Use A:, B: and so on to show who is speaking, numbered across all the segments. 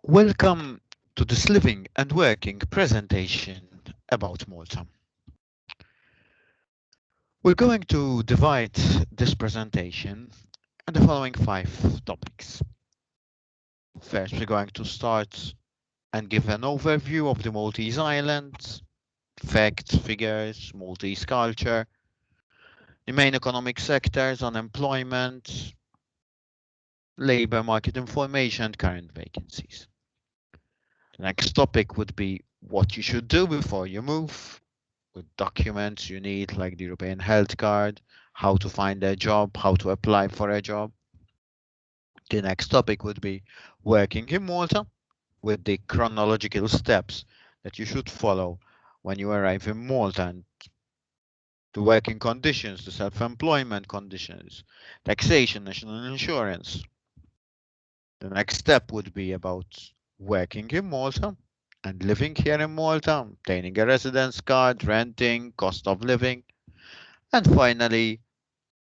A: Welcome to this living and working presentation about Malta. We're going to divide this presentation in the following 5 topics. First, we're going to start and give an overview of the Maltese islands, facts, figures, Maltese culture, the main economic sectors, unemployment, labor market information, and current vacancies. The next topic would be what you should do before you move, with documents you need like the European Health Card, how to find a job, how to apply for a job. The next topic would be working in Malta with the chronological steps that you should follow when you arrive in Malta and the working conditions, the self-employment conditions, taxation, national insurance. The next step would be about working in Malta and living here in Malta, obtaining a residence card, renting, cost of living. And finally,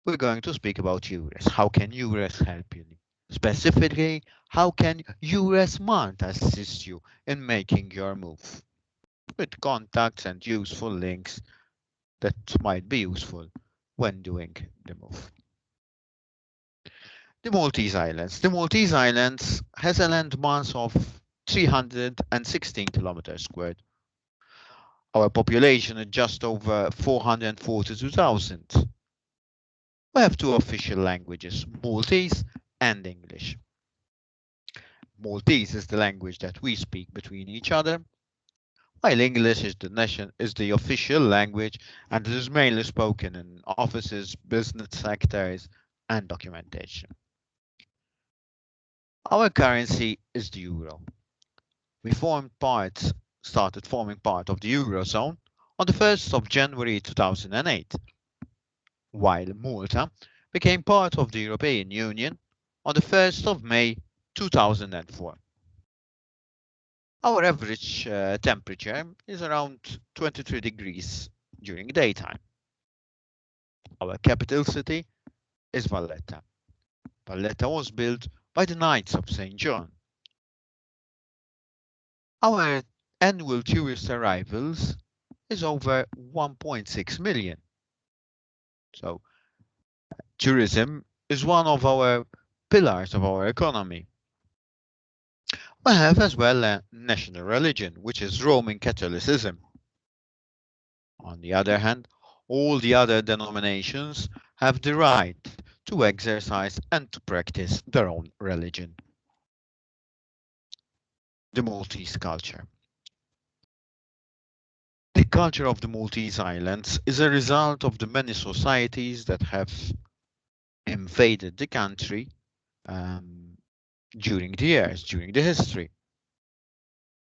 A: we're going to speak about Eures. How can Eures help you? Specifically, how can Eures Malta assist you in making your move? With contacts and useful links that might be useful when doing the move. The Maltese Islands. The Maltese Islands has a land mass of 316 kilometers squared. Our population is just over 442,000. We have two official languages, Maltese and English. Maltese is the language that we speak between each other, while English is the official language and it is mainly spoken in offices, business sectors, and documentation. Our currency is the euro. We started forming part of the eurozone on the 1st of January 2008, while Malta became part of the European Union on the 1st of May 2004. Our average temperature is around 23 degrees during daytime. Our capital city is Valletta. Valletta was built by the Knights of St. John. Our annual tourist arrivals is over 1.6 million. So tourism is one of our pillars of our economy. We have as well a national religion, which is Roman Catholicism. On the other hand, all the other denominations have the right to exercise and to practice their own religion. The Maltese culture. The culture of the Maltese Islands is a result of the many societies that have invaded the country during the years, during the history.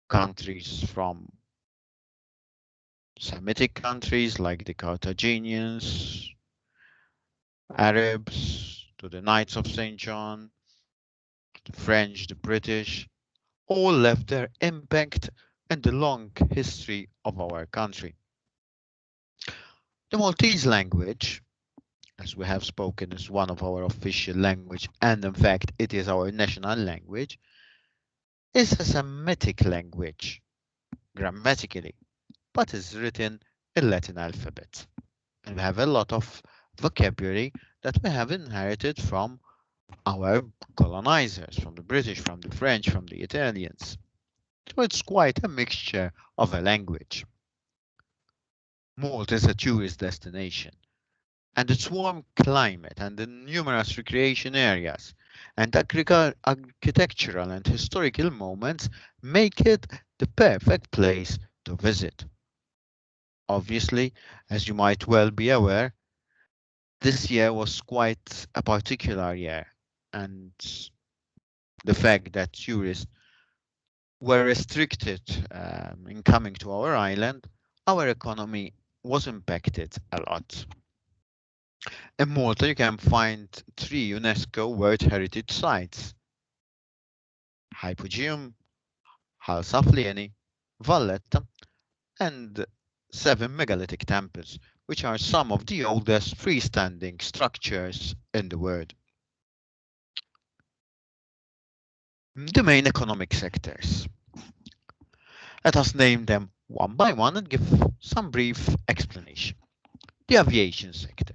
A: Countries from Semitic countries like the Carthaginians, Arabs, to the Knights of St. John, the French, the British, all left their impact in the long history of our country. The Maltese language, as we have spoken, is one of our official language, and in fact it is our national language, is a Semitic language, grammatically, but is written in Latin alphabet. And we have a lot of vocabulary that we have inherited from our colonizers, from the British, from the French, from the Italians. So it's quite a mixture of a language. Malta is a tourist destination, and its warm climate and the numerous recreation areas and architectural and historical moments make it the perfect place to visit. Obviously, as you might well be aware, this year was quite a particular year, and the fact that tourists were restricted in coming to our island, our economy was impacted a lot. In Malta, you can find 3 UNESCO World Heritage Sites: Hypogeum, Hal Saflieni, Valletta, and 7 megalithic temples, which are some of the oldest freestanding structures in the world. The main economic sectors. Let us name them one by one and give some brief explanation. The aviation sector,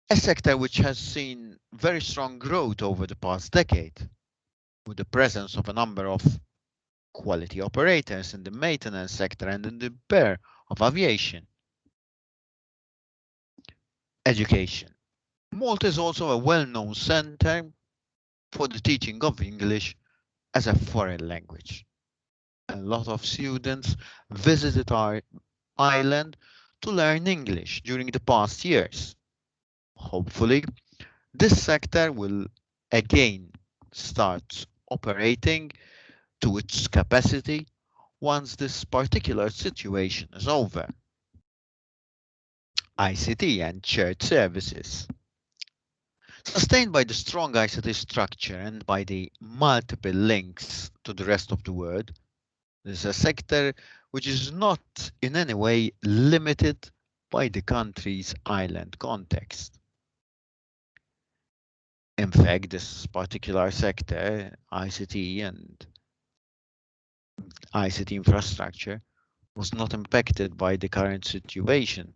A: a sector which has seen very strong growth over the past decade, with the presence of a number of quality operators in the maintenance sector and in the repair of aviation. Education. Malta is also a well-known center for the teaching of English as a foreign language. A lot of students visited our island to learn English during the past years. Hopefully, this sector will again start operating to its capacity once this particular situation is over. ICT and shared services. Sustained by the strong ICT structure and by the multiple links to the rest of the world, this is a sector which is not in any way limited by the country's island context. In fact, this particular sector, ICT infrastructure, was not impacted by the current situation,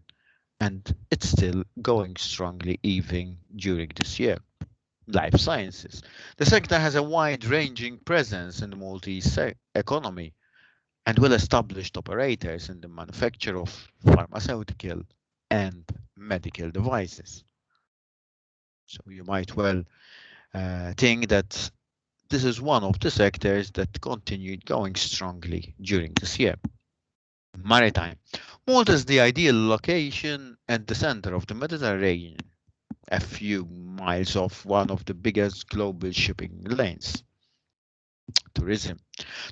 A: and it's still going strongly even during this year. Life sciences. The sector has a wide-ranging presence in the Maltese economy and well-established operators in the manufacture of pharmaceutical and medical devices. So you might well think that this is one of the sectors that continued going strongly during this year. Maritime. Malta is the ideal location at the center of the Mediterranean, a few miles off one of the biggest global shipping lanes. Tourism.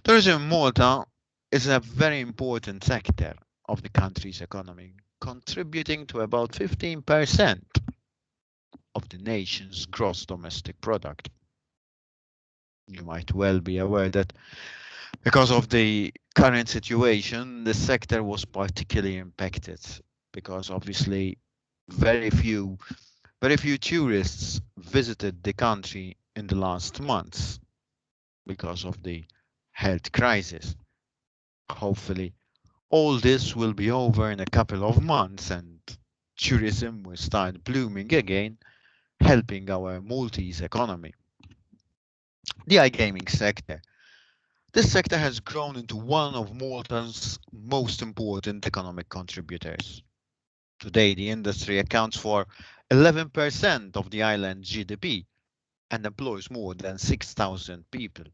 A: Tourism in Malta is a very important sector of the country's economy, contributing to about 15% of the nation's gross domestic product. You might well be aware that because of the current situation, the sector was particularly impacted because obviously very few very few tourists visited the country in the last months because of the health crisis. Hopefully, all this will be over in a couple of months and tourism will start blooming again, helping our Maltese economy. The iGaming sector. This sector has grown into one of Malta's most important economic contributors. Today, the industry accounts for 11% of the island's GDP and employs more than 6,000 people.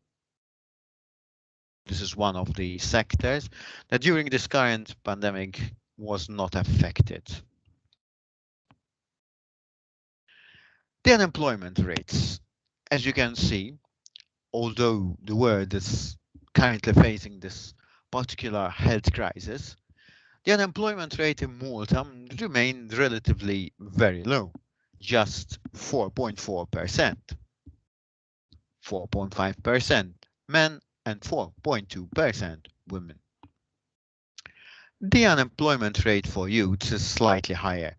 A: This is one of the sectors that during this current pandemic was not affected. The unemployment rates. As you can see, although the world is currently facing this particular health crisis, the unemployment rate in Malta remained relatively very low, just 4.4%, 4.5% men and 4.2% women. The unemployment rate for youths is slightly higher,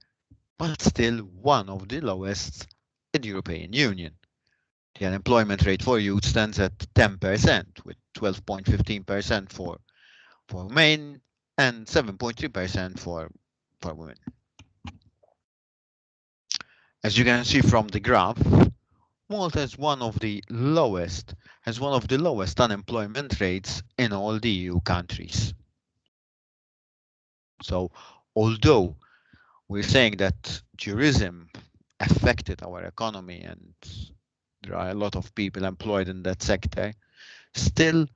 A: but still one of the lowest in the European Union. The unemployment rate for youth stands at 10%, with 12.15% for men and 7.3% for women. As you can see from the graph, Malta has one of the lowest unemployment rates in all the EU countries. So, although we're saying that tourism affected our economy and there are a lot of people employed in that sector, still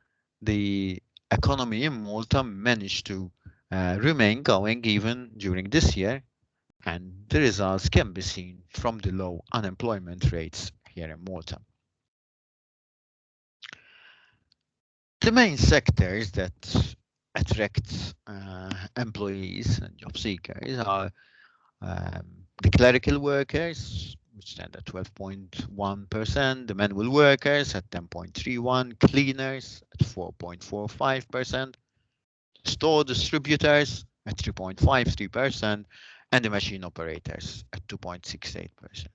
A: the economy in Malta managed to remain going even during this year, and the results can be seen from the low unemployment rates here in Malta. The main sectors that attract employees and job seekers are the clerical workers, which stand at 12.1%, the manual workers at 10.31%, cleaners at 4.45%, store distributors at 3.53%, and the machine operators at 2.68%.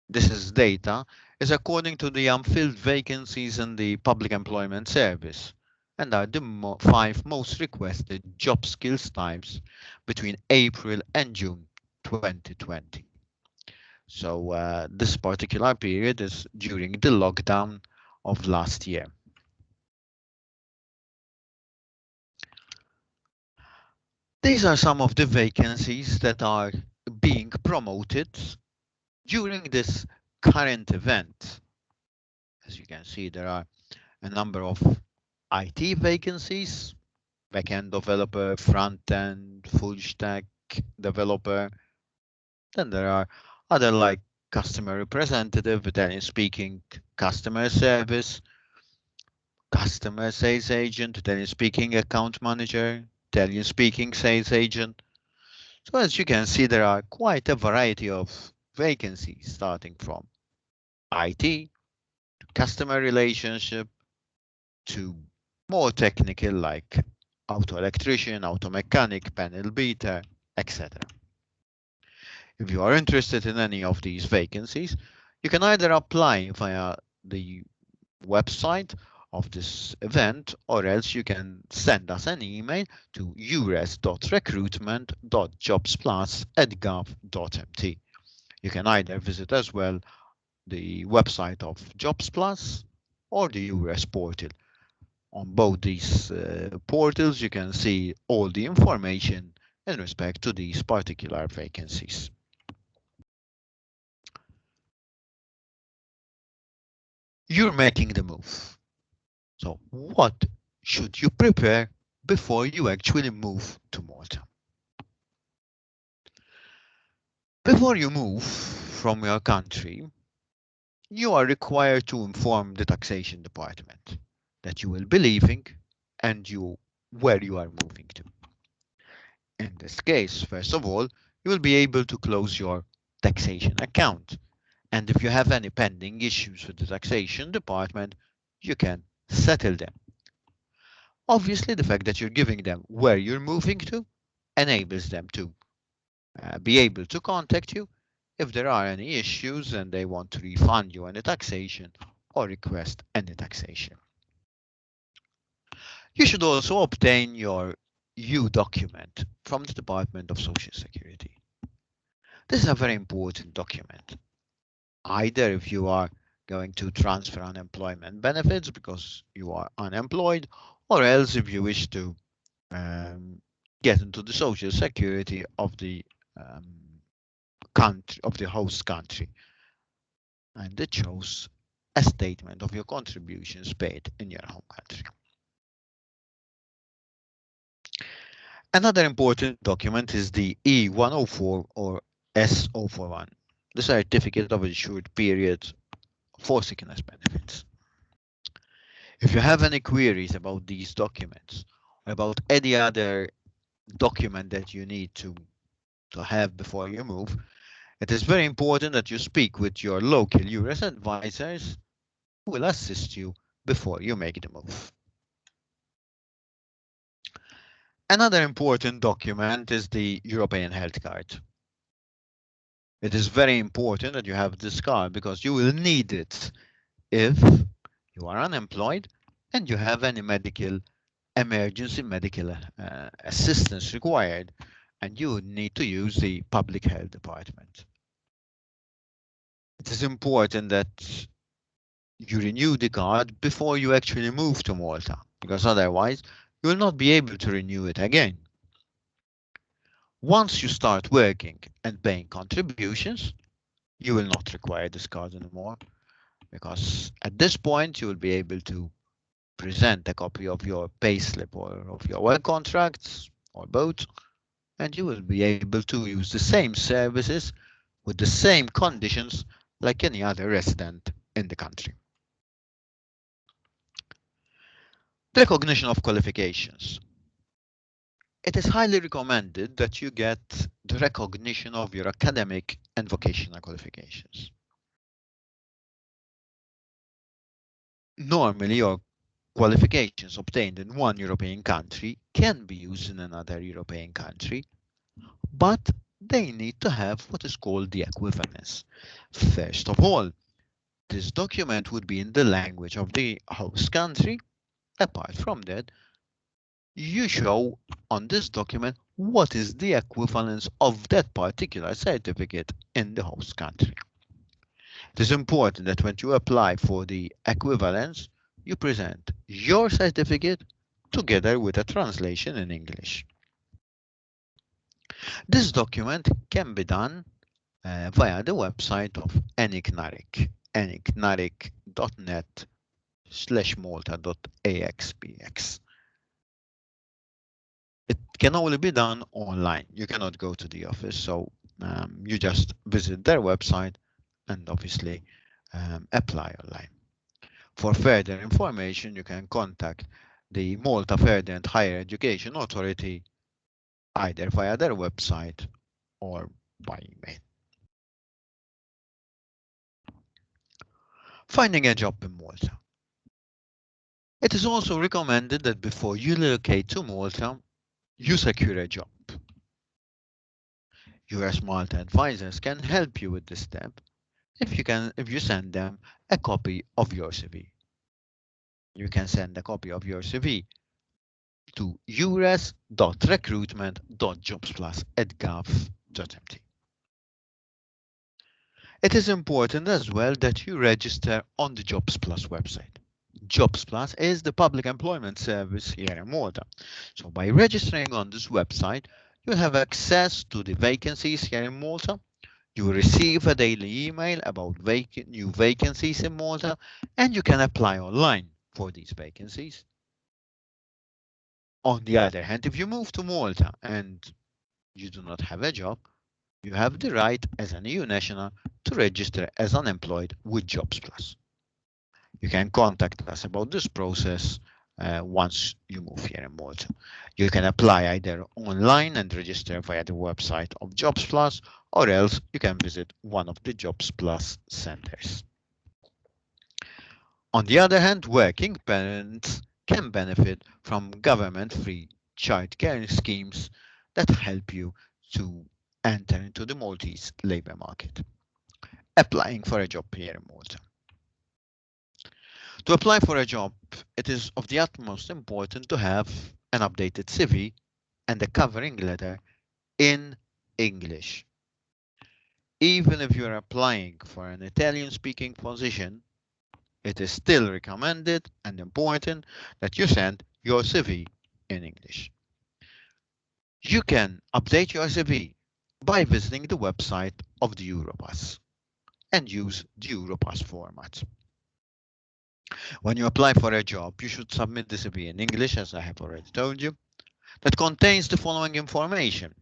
A: This is data is according to the unfilled vacancies in the Public Employment Service and are the 5 most requested job skills types between April and June 2020. So this particular period is during the lockdown of last year. These are some of the vacancies that are being promoted during this current event. As you can see, there are a number of IT vacancies, backend developer, front-end, full stack developer. Then there are other like customer representative, Italian speaking customer service, customer sales agent, Italian speaking account manager, Italian speaking sales agent. So as you can see, there are quite a variety of vacancies starting from IT, customer relationship, to more technical like auto electrician, auto mechanic, panel beater, etc. If you are interested in any of these vacancies, you can either apply via the website of this event, or else you can send us an email to eures.recruitment.jobsplus@gov.mt. You can either visit as well the website of Jobs Plus or the Eures portal. On both these portals, you can see all the information in respect to these particular vacancies. You're making the move. So what should you prepare before you actually move to Malta? Before you move from your country, you are required to inform the taxation department that you will be leaving and where you are moving to. In this case, first of all, you will be able to close your taxation account. And if you have any pending issues with the taxation department, you can settle them. Obviously, the fact that you're giving them where you're moving to enables them to be able to contact you if there are any issues and they want to refund you any taxation or request any taxation. You should also obtain your U document from the Department of Social Security. This is a very important document. Either if you are going to transfer unemployment benefits because you are unemployed, or else if you wish to um, get into the social security of the country of the host country, and it shows a statement of your contributions paid in your home country. Another important document is the E104 or S041, the certificate of insured period for sickness benefits. If you have any queries about these documents or about any other document that you need to have before you move, it is very important that you speak with your local Eures advisors who will assist you before you make the move. Another important document is the European Health Card. It is very important that you have this card because you will need it if you are unemployed and you have any emergency medical assistance required, and you would need to use the public health department. It is important that you renew the card before you actually move to Malta, because otherwise you will not be able to renew it again. Once you start working and paying contributions, you will not require this card anymore, because at this point you will be able to present a copy of your payslip or of your work contracts or both, and you will be able to use the same services with the same conditions like any other resident in the country. The recognition of qualifications. It is highly recommended that you get the recognition of your academic and vocational qualifications. Normally, your qualifications obtained in one European country can be used in another European country, but they need to have what is called the equivalence. First of all, this document would be in the language of the host country. Apart from that, you show on this document what is the equivalence of that particular certificate in the host country. It is important that when you apply for the equivalence, you present your certificate together with a translation in English. This document can be done via the website of enicnaric, enicnaric.net/malta.axpx. It can only be done online. You cannot go to the office, so you just visit their website and obviously apply online. For further information, you can contact the Malta Further and Higher Education Authority either via their website or by email. Finding a job in Malta. It is also recommended that before you relocate to Malta, you secure a job. Eures Malta advisors can help you with this step if you send them a copy of your CV. You can send a copy of your CV to eures.recruitment.jobsplus@gov.mt. It is important as well that you register on the Jobs Plus website. Jobs Plus is the public employment service here in Malta. So by registering on this website, you have access to the vacancies here in Malta. You will receive a daily email about new vacancies in Malta, and you can apply online for these vacancies. On the other hand, if you move to Malta and you do not have a job, you have the right as an EU national to register as unemployed with Jobs Plus. You can contact us about this process once you move here in Malta. You can apply either online and register via the website of Jobs Plus, or else you can visit one of the Jobs Plus centers. On the other hand, working parents can benefit from government-free childcare schemes that help you to enter into the Maltese labour market. Applying for a job here in Malta. To apply for a job, it is of the utmost important to have an updated CV and a covering letter in English. Even if you're applying for an Italian-speaking position, it is still recommended and important that you send your CV in English. You can update your CV by visiting the website of the Europass and use the Europass format. When you apply for a job, you should submit the CV in English, as I have already told you, that contains the following information: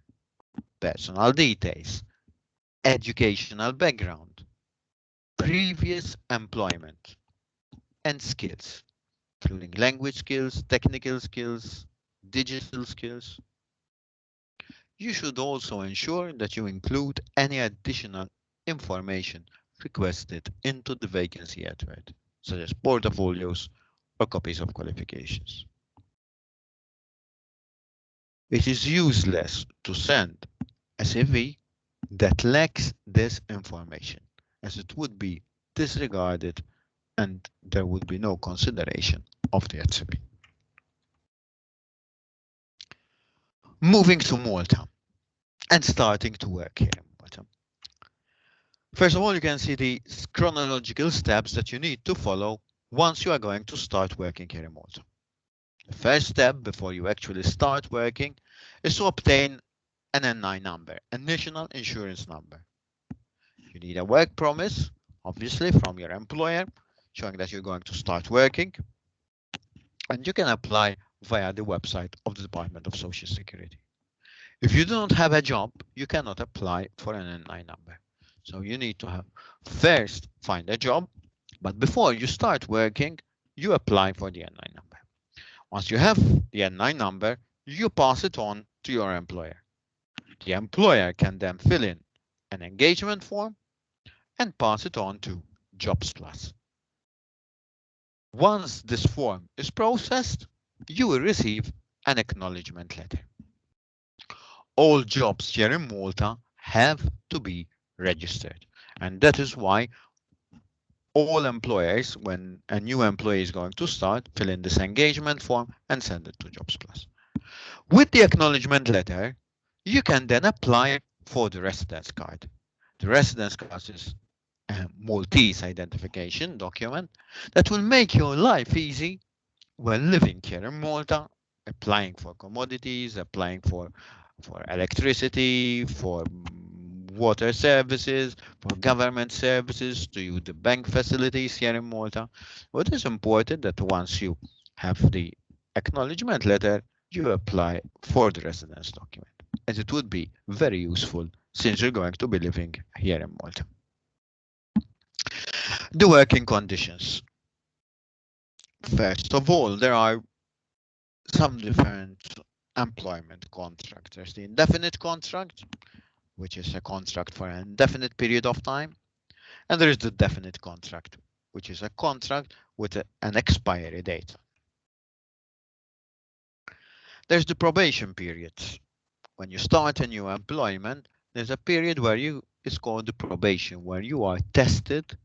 A: personal details, educational background, previous employment, and skills, including language skills, technical skills, digital skills. You should also ensure that you include any additional information requested into the vacancy advert, such as portfolios or copies of qualifications. It is useless to send a CV that lacks this information, as it would be disregarded and there would be no consideration of the CV. Moving to Malta and starting to work here in Malta. First of all, you can see the chronological steps that you need to follow once you are going to start working here in Malta. The first step before you actually start working is to obtain an NI number, a national insurance number. You need a work promise, obviously, from your employer, showing that you're going to start working, and you can apply via the website of the Department of Social Security. If you do not have a job, you cannot apply for an NI number. So you need to first find a job, but before you start working, you apply for the NI number. Once you have the NI number, you pass it on to your employer. The employer can then fill in an engagement form and pass it on to Jobs Plus. Once this form is processed, you will receive an acknowledgement letter. All jobs here in Malta have to be registered, and that is why All employers, when a new employee is going to start, fill in this engagement form and send it to Jobs Plus. With the acknowledgement letter, you can then apply for the residence card. The residence card is a Maltese identification document that will make your life easy when living here in Malta, applying for commodities, applying for electricity, for water services, for government services, to use the bank facilities here in Malta. What is important that once you have the acknowledgement letter, you apply for the residence document, as it would be very useful since you're going to be living here in Malta. The working conditions. First of all, there are some different employment contracts. There's the indefinite contract, which is a contract for an indefinite period of time, and there is the definite contract, which is a contract with an expiry date. There's the probation period. When you start a new employment, there's a period where it's called the probation, where you are tested,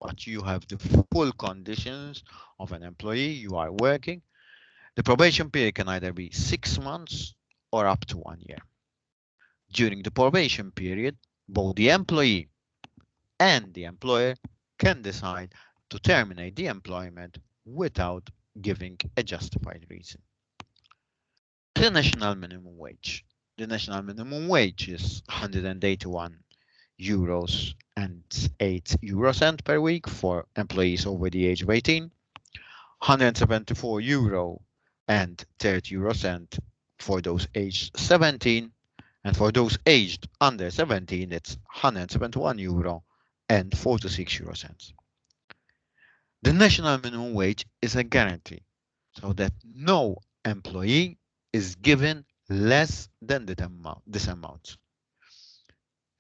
A: but you have the full conditions of an employee, you are working. The probation period can either be 6 months or up to 1 year. During the probation period, both the employee and the employer can decide to terminate the employment without giving a justified reason. The national minimum wage. The national minimum wage is 181 euros and 8 euro cent per week for employees over the age of 18, 174 euro and 30 euro cent for those aged 17, and for those aged under 17, it's 171 euro and 46 euro cents. The national minimum wage is a guarantee so that no employee is given less than this amount.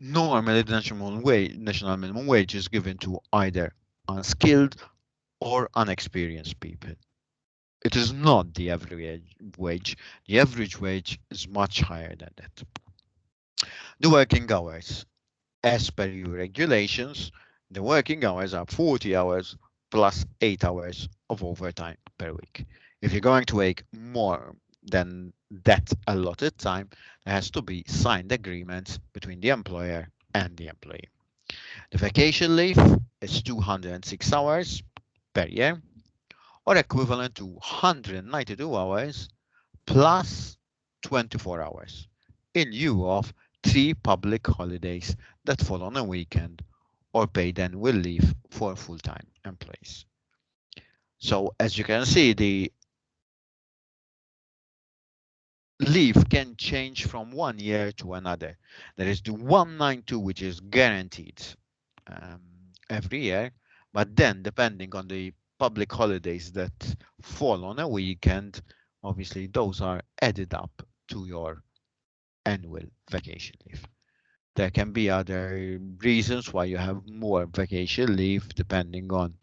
A: Normally, the national minimum wage is given to either unskilled or unexperienced people. It is not the average wage. The average wage is much higher than that. The working hours. As per your regulations, the working hours are 40 hours plus 8 hours of overtime per week. If you're going to work more than that allotted time, there has to be signed agreements between the employer and the employee. The vacation leave is 206 hours per year, or equivalent to 192 hours plus 24 hours in lieu of 3 public holidays that fall on a weekend or paid annual leave for full-time employees. So as you can see, the leave can change from 1 year to another. There is the 192, which is guaranteed um, every year, but then depending on the public holidays that fall on a weekend, obviously those are added up to your annual vacation leave. There can be other reasons why you have more vacation leave depending on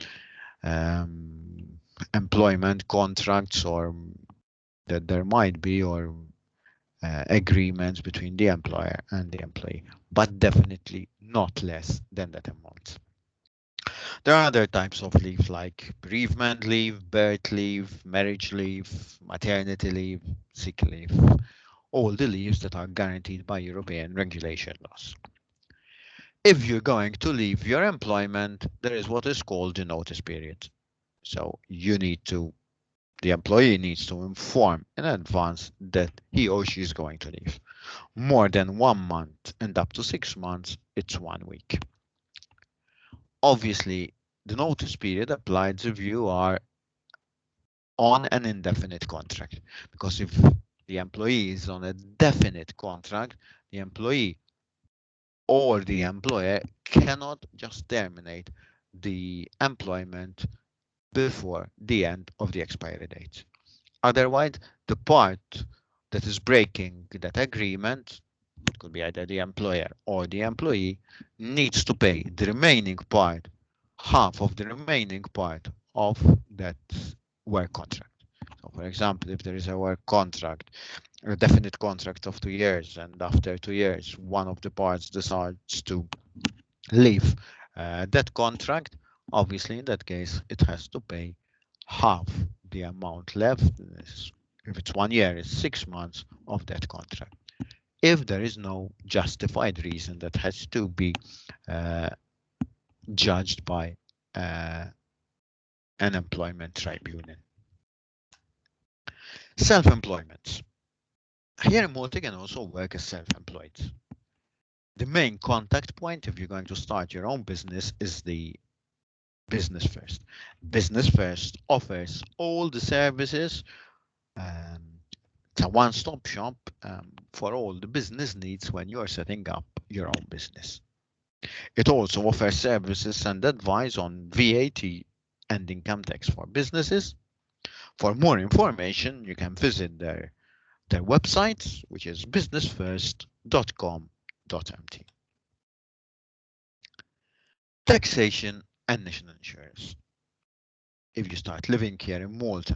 A: employment contracts or that there might be or agreements between the employer and the employee, but definitely not less than that amount. There are other types of leave like bereavement leave, birth leave, marriage leave, maternity leave, sick leave, all the leaves that are guaranteed by European regulation laws. If you're going to leave your employment, there is what is called the notice period. So the employee needs to inform in advance that he or she is going to leave. More than 1 month and up to 6 months, it's 1 week. Obviously, the notice period applies if you are on an indefinite contract, because if the employee is on a definite contract, the employee or the employer cannot just terminate the employment before the end of the expiry date. Otherwise, the part that is breaking that agreement, it could be either the employer or the employee, needs to pay the remaining part, half of the remaining part of that work contract. So, for example, if there is a work contract, a definite contract of 2 years, and after 2 years, one of the parts decides to leave that contract, Obviously, in that case, it has to pay half the amount left. If it's 1 year, it's 6 months of that contract. If there is no justified reason that has to be uh, judged by uh, an employment tribunal. Self-employment. Here in Malta, you can also work as self-employed. The main contact point if you're going to start your own business is the Business First. Business First offers all the services. It's a one-stop shop for all the business needs when you're setting up your own business. It also offers services and advice on VAT and income tax for businesses. For more information, you can visit their website, which is businessfirst.com.mt. Taxation and national insurance. If you start living here in Malta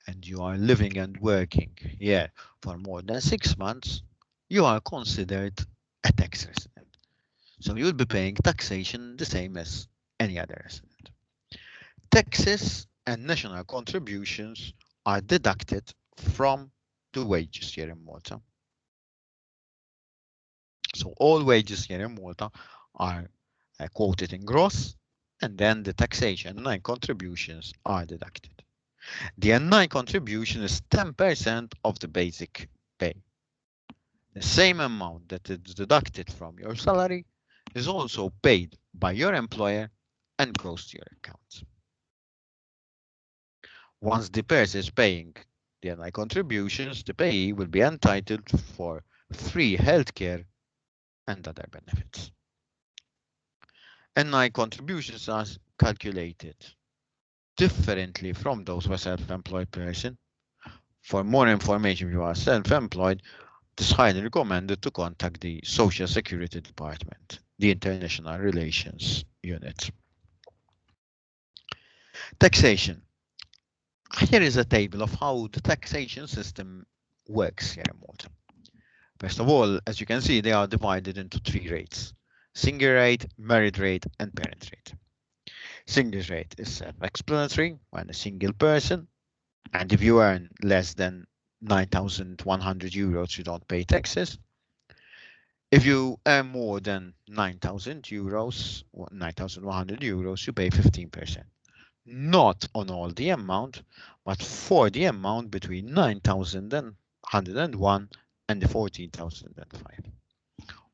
A: and you are living and working here for more than 6 months, you are considered a tax resident. So you'll be paying taxation the same as any other resident. Taxes and national contributions are deducted from the wages here in Malta. So all wages here in Malta are quoted in gross, and then the taxation and contributions are deducted. The NI contribution is 10% of the basic pay. The same amount that is deducted from your salary is also paid by your employer and goes to your account. Once the person is paying the NI contributions, the payee will be entitled for free healthcare and other benefits. NI contributions are calculated differently from those for self-employed person. For more information, if you are self-employed, it is highly recommended to contact the Social Security Department, the International Relations Unit. Taxation. Here is a table of how the taxation system works here in Malta. First of all, as you can see, they are divided into 3 rates: single rate, married rate, and parent rate. Single rate is self-explanatory when a single person, and if you earn less than 9,100 euros, you don't pay taxes. If you earn more than 9,000 euros, 9,100 euros, you pay 15%. Not on all the amount, but for the amount between 9,101 and the 14,005.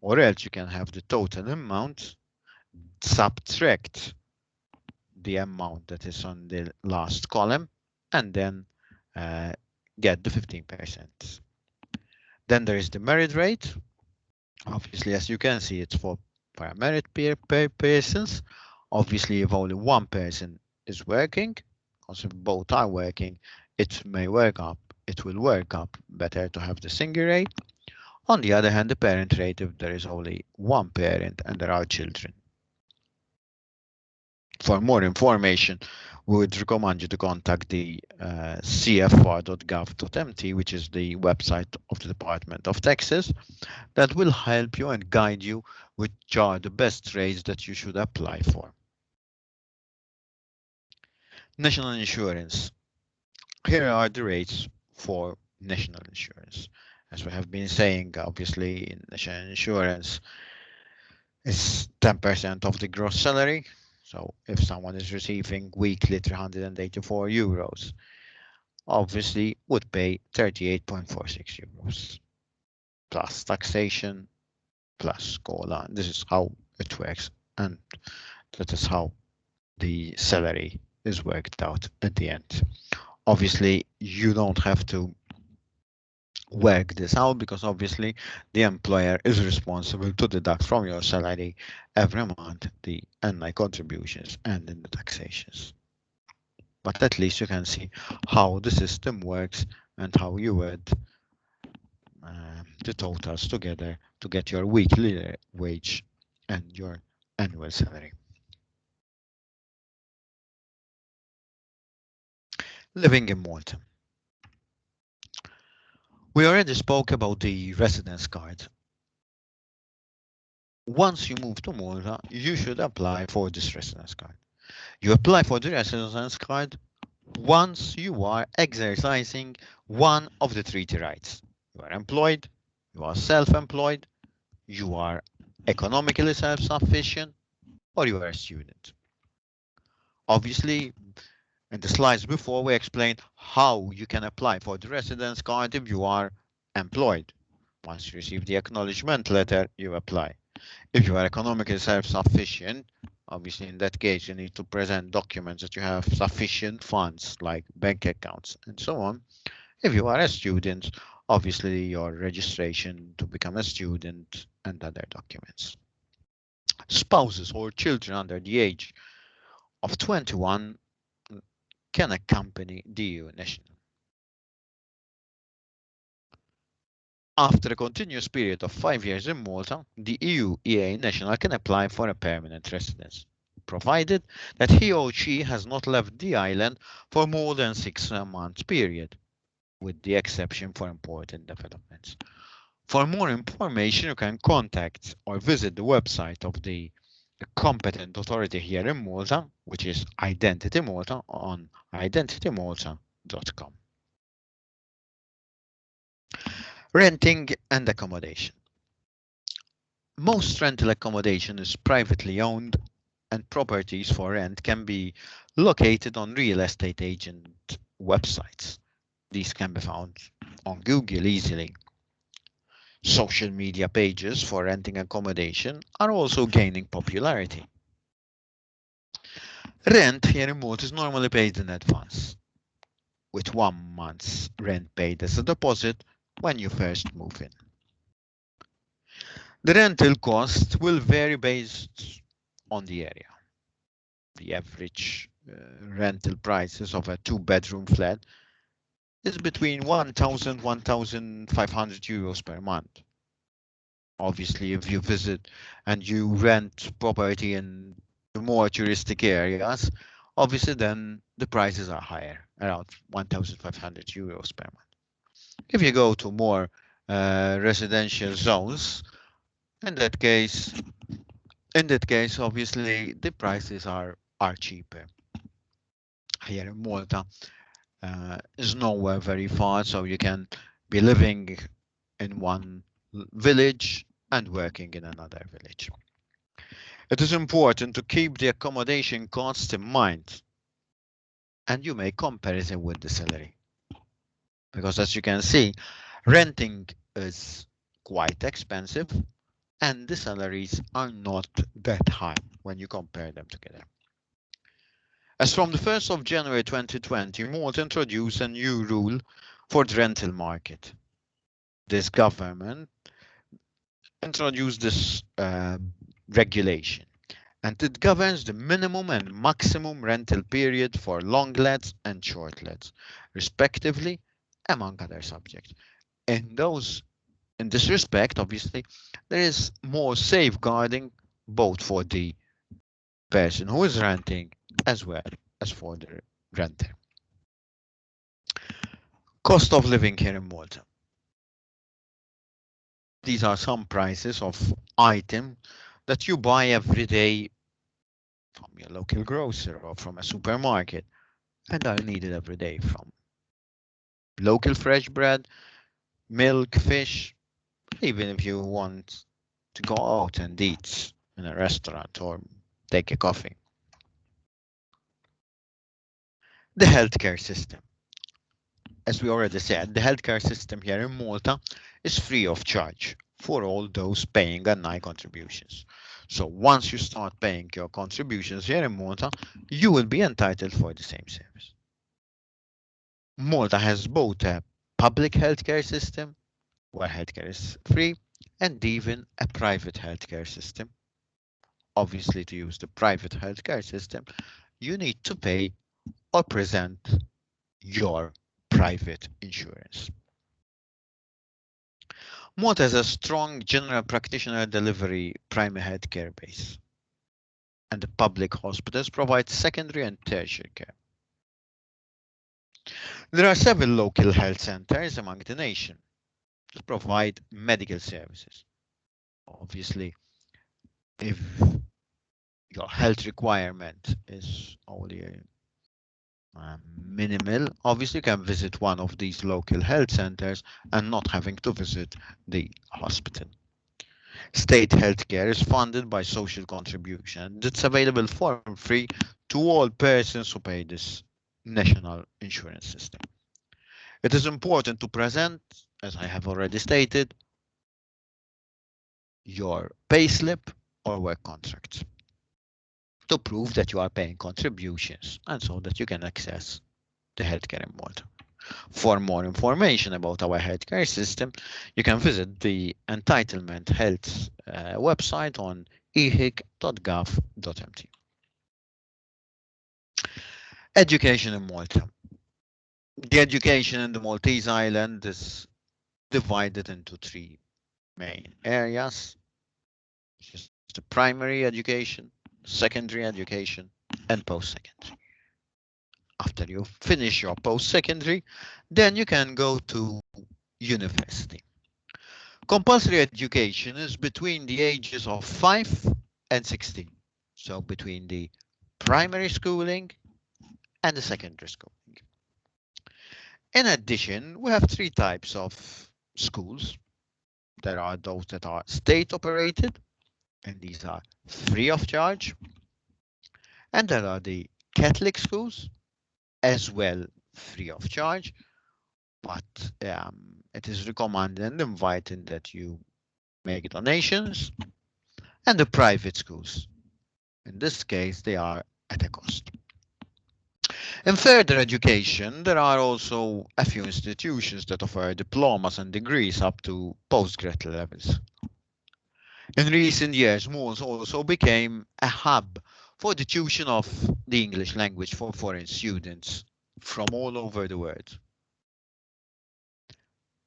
A: Or else you can have the total amount, subtract the amount that is on the last column, and then get the 15%. Then there is the merit rate. Obviously, as you can see, it's for a merit persons. Obviously, if only one person is working, because if both are working, it will work up better to have the single rate. On the other hand, the parent rate, if there is only one parent and there are children. For more information, we would recommend you to contact the cfr.gov.mt, which is the website of the Department of Taxes, that will help you and guide you which are the best rates that you should apply for. National insurance. Here are the rates for national insurance. As we have been saying, obviously, in national insurance, it's 10% of the gross salary. So if someone is receiving weekly 384 euros, obviously would pay 38.46 euros plus taxation plus COLA. This is how it works, and that is how the salary is worked out at the end. Obviously, you don't have to work this out because obviously the employer is responsible to deduct from your salary every month the NI contributions and then the taxations. But at least you can see how the system works and how you add the totals together to get your weekly wage and your annual salary. Living in Malta. We already spoke about the residence card. Once you move to Malta, you should apply for this residence card. You apply for the residence card once you are exercising one of the treaty rights. You are employed, you are self-employed, you are economically self-sufficient, or you are a student. Obviously, in the slides before, we explained how you can apply for the residence card if you are employed. Once you receive the acknowledgement letter, you apply. If you are economically self-sufficient, obviously in that case, you need to present documents that you have sufficient funds like bank accounts and so on. If you are a student, obviously your registration to become a student and other documents. Spouses or children under the age of 21 can accompany the EU national. After a continuous period of 5 years in Malta, the EU EA national can apply for a permanent residence, provided that he or she has not left the island for more than 6 months period, with the exception for important developments. For more information, you can contact or visit the website of the competent authority here in Malta, which is Identity Malta on identitymalta.com. Renting and accommodation. Most rental accommodation is privately owned and properties for rent can be located on real estate agent websites. These can be found on Google easily. Social media pages for renting accommodation are also gaining popularity. Rent here in Malta is normally paid in advance, with 1 month's rent paid as a deposit when you first move in. The rental cost will vary based on the area. The average rental prices of a two-bedroom flat is between 1,000 1,500 euros per month. Obviously, if you visit and you rent property in the more touristic areas, obviously then the prices are higher, around 1,500 euros per month. If you go to more residential zones, in that case, obviously the prices are cheaper. Here in Malta, is nowhere very far, so you can be living in one village and working in another village. It is important to keep the accommodation costs in mind, and you make comparison with the salary. Because as you can see, renting is quite expensive and the salaries are not that high when you compare them together. As from the 1st of January 2020, Malta introduced a new rule for the rental market. This government introduced this regulation, and it governs the minimum and maximum rental period for long lets and short lets, respectively, among other subjects. In this respect, obviously, there is more safeguarding both for the person who is renting as well as for the renter. Cost of living here in Malta. These are some prices of items that you buy every day from your local grocer or from a supermarket and are needed every day, from local fresh bread, milk, fish, even if you want to go out and eat in a restaurant or take a coffee. The healthcare system. As we already said, the healthcare system here in Malta is free of charge for all those paying NI contributions. So once you start paying your contributions here in Malta, you will be entitled for the same service. Malta has both a public healthcare system, where healthcare is free, and even a private healthcare system. Obviously, to use the private healthcare system, you need to pay or present your private insurance. Malta has a strong general practitioner delivery primary healthcare base, and the public hospitals provide secondary and tertiary care. There are several local health centers among the nation that provide medical services. Obviously, if your health requirement is only minimal, obviously you can visit one of these local health centers and not having to visit the hospital. State healthcare is funded by social contribution. It's available for free to all persons who pay this national insurance system. It is important to present, as I have already stated, your payslip or work contract to prove that you are paying contributions and so that you can access the healthcare in Malta. For more information about our healthcare system, you can visit the Entitlement Health website on ehic.gov.mt. Education in Malta. The education in the Maltese island is divided into three main areas, which is the primary education, secondary education, and post-secondary. After you finish your post-secondary, then you can go to university. Compulsory education is between the ages of 5 and 16. So between the primary schooling and the secondary schooling. In addition, we have three types of schools. There are those that are state operated, and these are free of charge. And there are the Catholic schools, as well free of charge, but it is recommended and invited that you make donations. And the private schools, in this case, they are at a cost. In further education, there are also a few institutions that offer diplomas and degrees up to postgraduate levels. In recent years, Malta also became a hub for the tuition of the English language for foreign students from all over the world.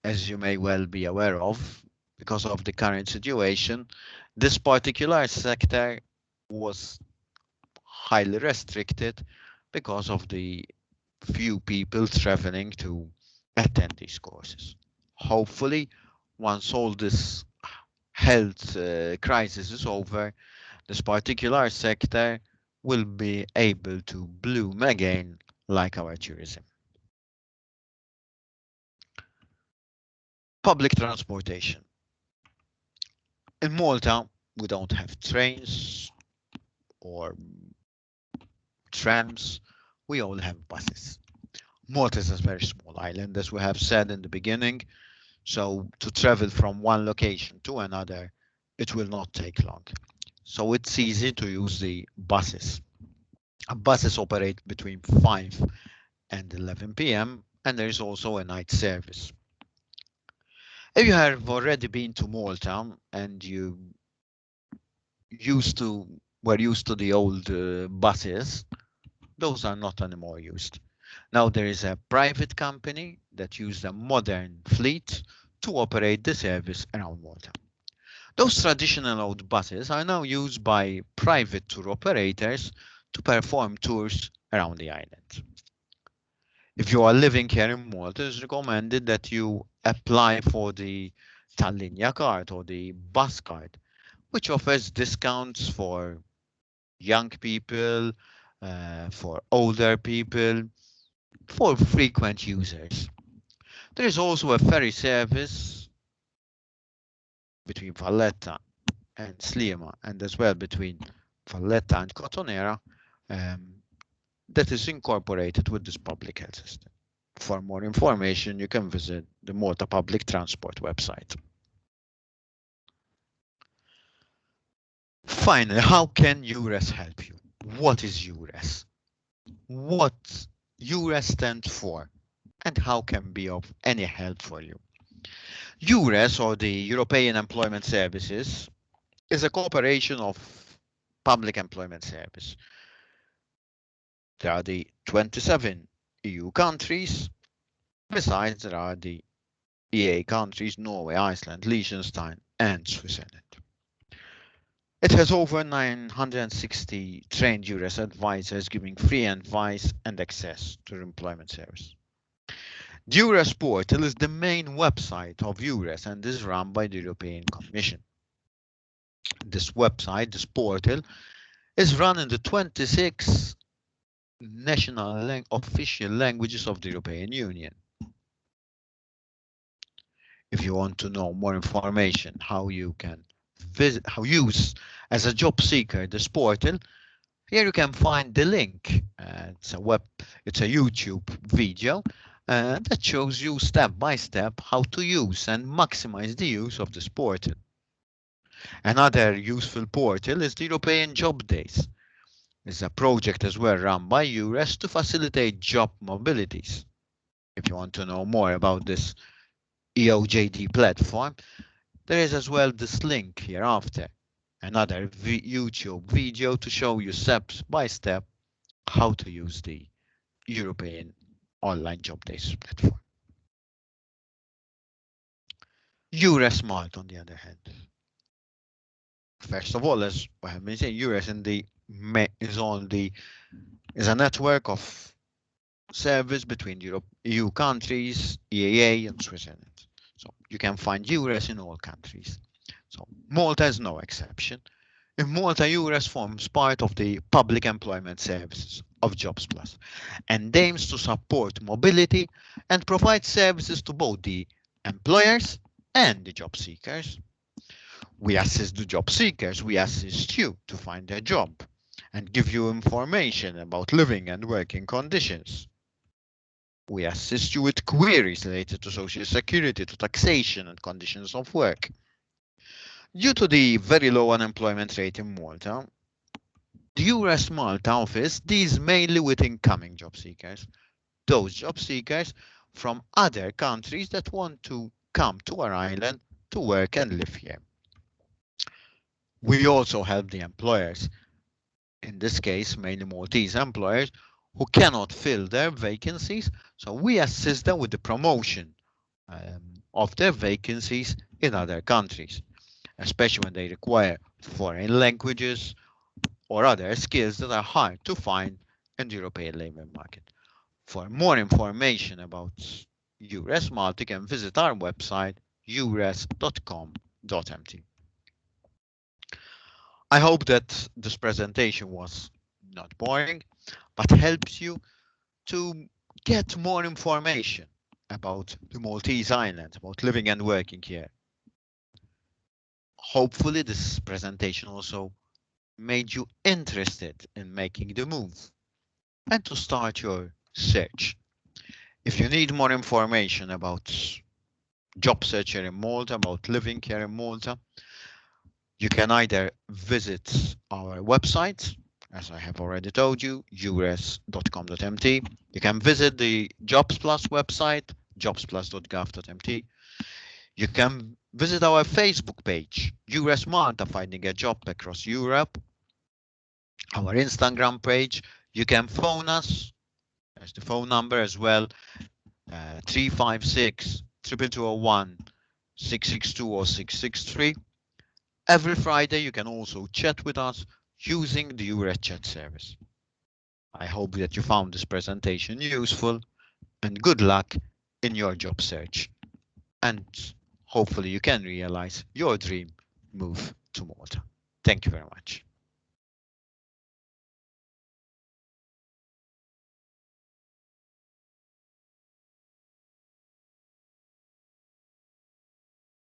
A: As you may well be aware of, because of the current situation, this particular sector was highly restricted because of the few people traveling to attend these courses. Hopefully, once all this health crisis is over, this particular sector will be able to bloom again like our tourism. Public transportation. In Malta, we don't have trains or trams. We all have buses. Malta is a very small island, as we have said in the beginning. So to travel from one location to another, it will not take long. So it's easy to use the buses. Buses operate between 5 and 11 p.m. and there is also a night service. If you have already been to Malta and you used to were used to the old buses, those are not anymore used. Now there is a private company that uses a modern fleet to operate the service around Malta. Those traditional old buses are now used by private tour operators to perform tours around the island. If you are living here in Malta, it's recommended that you apply for the Tallinja card or the bus card, which offers discounts for young people, for older people, for frequent users. There is also a ferry service between Valletta and Sliema, and as well between Valletta and Cotonera, um, that is incorporated with this public health system. For more information, you can visit the Malta Public Transport website. Finally, how can Eures help you? What is Eures? What Eures stands for, and how can be of any help for you? Eures, or the European Employment Services, is a cooperation of public employment service. There are the 27 EU countries. Besides, there are the EA countries, Norway, Iceland, Liechtenstein, and Switzerland. It has over 960 trained Eures advisors giving free advice and access to employment service. The Eures portal is the main website of Eures and is run by the European Commission. This website, this portal, is run in the 26 national official languages of the European Union. If you want to know more information how you can use as a job seeker this portal, here you can find the link. It's a YouTube video that shows you step by step how to use and maximize the use of this portal. Another useful portal is the European Job Days. It's a project as well run by Eures to facilitate job mobilities. If you want to know more about this EOJD platform, there is as well this link hereafter. Another YouTube video to show you step by step how to use the European online job days platform. Eures Malta, on the other hand. First of all, as I have been saying, Eures is a network of service between EU countries, EAA, and Switzerland. So you can find Eures in all countries. So Malta is no exception. In Malta, Eures forms part of the public employment services of Jobs Plus and aims to support mobility and provide services to both the employers and the job seekers. We assist the job seekers, we assist you to find a job and give you information about living and working conditions. We assist you with queries related to social security, to taxation and conditions of work. Due to the very low unemployment rate in Malta, the Eures Malta office deals mainly with incoming job seekers, those job seekers from other countries that want to come to our island to work and live here. We also help the employers, in this case mainly Maltese employers, who cannot fill their vacancies, so we assist them with the promotion of their vacancies in other countries, especially when they require foreign languages or other skills that are hard to find in the European labour market. For more information about Eures Malta, you can visit our website eures.com.mt. I hope that this presentation was not boring, but helps you to get more information about the Maltese island, about living and working here. Hopefully this presentation also made you interested in making the move and to start your search. If you need more information about job search here in Malta, about living here in Malta, you can either visit our website, as I have already told you, eures.com.mt. You can visit the Jobs Plus website, jobsplus.gov.mt. You can visit our Facebook page, Eures Malta Finding a Job Across Europe. Our Instagram page. You can phone us. There's the phone number as well, 356 2201 662 or 663. Every Friday, you can also chat with us using the Eures chat service. I hope that you found this presentation useful and good luck in your job search. And hopefully you can realize your dream move to Malta. Thank you very much.